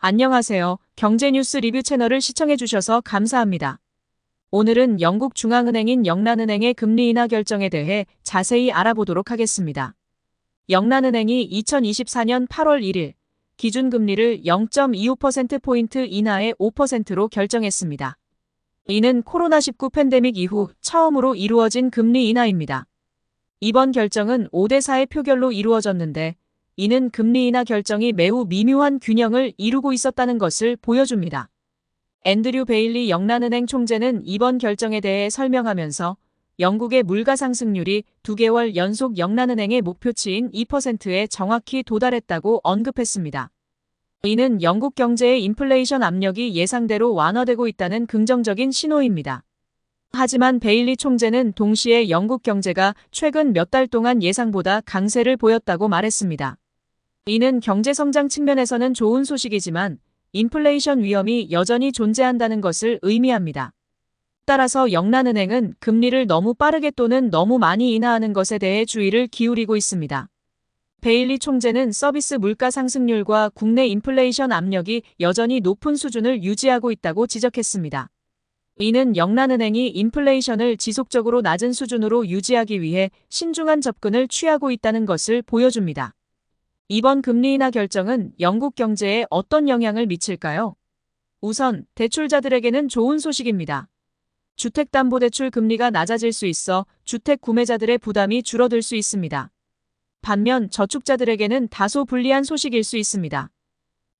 안녕하세요. 경제뉴스 리뷰 채널을 시청해주셔서 감사합니다. 오늘은 영국 중앙은행인 영란은행의 금리 인하 결정에 대해 자세히 알아보도록 하겠습니다. 영란은행이 2024년 8월 1일 기준금리를 0.25%포인트 인하해 5%로 결정했습니다. 이는 코로나19 팬데믹 이후 처음으로 이루어진 금리 인하입니다. 이번 결정은 5대4의 표결로 이루어졌는데 이는 금리 인하 결정이 매우 미묘한 균형을 이루고 있었다는 것을 보여줍니다. 앤드류 베일리 영란은행 총재는 이번 결정에 대해 설명하면서 영국의 물가 상승률이 2개월 연속 영란은행의 목표치인 2%에 정확히 도달했다고 언급했습니다. 이는 영국 경제의 인플레이션 압력이 예상대로 완화되고 있다는 긍정적인 신호입니다. 하지만 베일리 총재는 동시에 영국 경제가 최근 몇 달 동안 예상보다 강세를 보였다고 말했습니다. 이는 경제 성장 측면에서는 좋은 소식이지만 인플레이션 위험이 여전히 존재한다는 것을 의미합니다. 따라서 영란은행은 금리를 너무 빠르게 또는 너무 많이 인하하는 것에 대해 주의를 기울이고 있습니다. 베일리 총재는 서비스 물가 상승률과 국내 인플레이션 압력이 여전히 높은 수준을 유지하고 있다고 지적했습니다. 이는 영란은행이 인플레이션을 지속적으로 낮은 수준으로 유지하기 위해 신중한 접근을 취하고 있다는 것을 보여줍니다. 이번 금리 인하 결정은 영국 경제에 어떤 영향을 미칠까요? 우선 대출자들에게는 좋은 소식입니다. 주택담보대출 금리가 낮아질 수 있어 주택 구매자들의 부담이 줄어들 수 있습니다. 반면 저축자들에게는 다소 불리한 소식일 수 있습니다.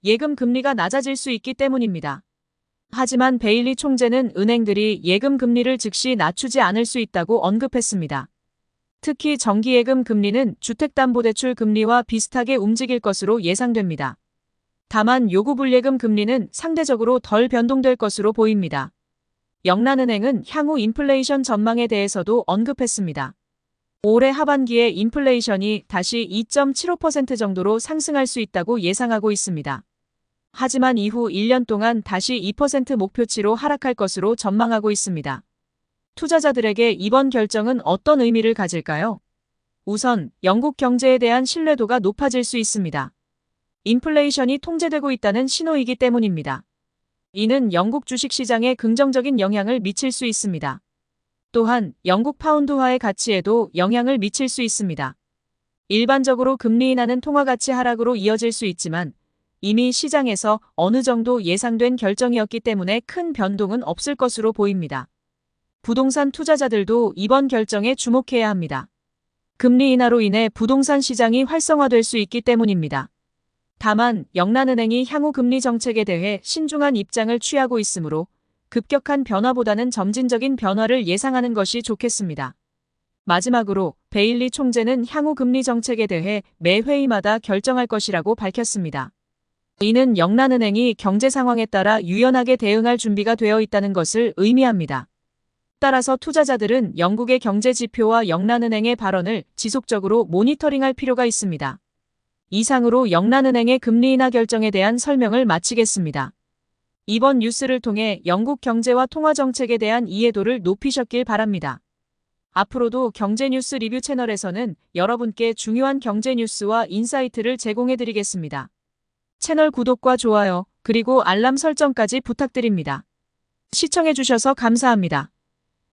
예금 금리가 낮아질 수 있기 때문입니다. 하지만 베일리 총재는 은행들이 예금 금리를 즉시 낮추지 않을 수 있다고 언급했습니다. 특히 정기예금 금리는 주택담보대출 금리와 비슷하게 움직일 것으로 예상됩니다. 다만 요구불예금 금리는 상대적으로 덜 변동될 것으로 보입니다. 영란은행은 향후 인플레이션 전망에 대해서도 언급했습니다. 올해 하반기에 인플레이션이 다시 2.75% 정도로 상승할 수 있다고 예상하고 있습니다. 하지만 이후 1년 동안 다시 2% 목표치로 하락할 것으로 전망하고 있습니다. 투자자들에게 이번 결정은 어떤 의미를 가질까요? 우선 영국 경제에 대한 신뢰도가 높아질 수 있습니다. 인플레이션이 통제되고 있다는 신호이기 때문입니다. 이는 영국 주식시장에 긍정적인 영향을 미칠 수 있습니다. 또한 영국 파운드화의 가치에도 영향을 미칠 수 있습니다. 일반적으로 금리 인하는 통화가치 하락으로 이어질 수 있지만 이미 시장에서 어느 정도 예상된 결정이었기 때문에 큰 변동은 없을 것으로 보입니다. 부동산 투자자들도 이번 결정에 주목해야 합니다. 금리 인하로 인해 부동산 시장이 활성화될 수 있기 때문입니다. 다만 영란은행이 향후 금리 정책에 대해 신중한 입장을 취하고 있으므로 급격한 변화보다는 점진적인 변화를 예상하는 것이 좋겠습니다. 마지막으로 베일리 총재는 향후 금리 정책에 대해 매 회의마다 결정할 것이라고 밝혔습니다. 이는 영란은행이 경제 상황에 따라 유연하게 대응할 준비가 되어 있다는 것을 의미합니다. 따라서 투자자들은 영국의 경제 지표와 영란은행의 발언을 지속적으로 모니터링할 필요가 있습니다. 이상으로 영란은행의 금리 인하 결정에 대한 설명을 마치겠습니다. 이번 뉴스를 통해 영국 경제와 통화 정책에 대한 이해도를 높이셨길 바랍니다. 앞으로도 경제뉴스 리뷰 채널에서는 여러분께 중요한 경제 뉴스와 인사이트를 제공해드리겠습니다. 채널 구독과 좋아요, 그리고 알람 설정까지 부탁드립니다. 시청해주셔서 감사합니다.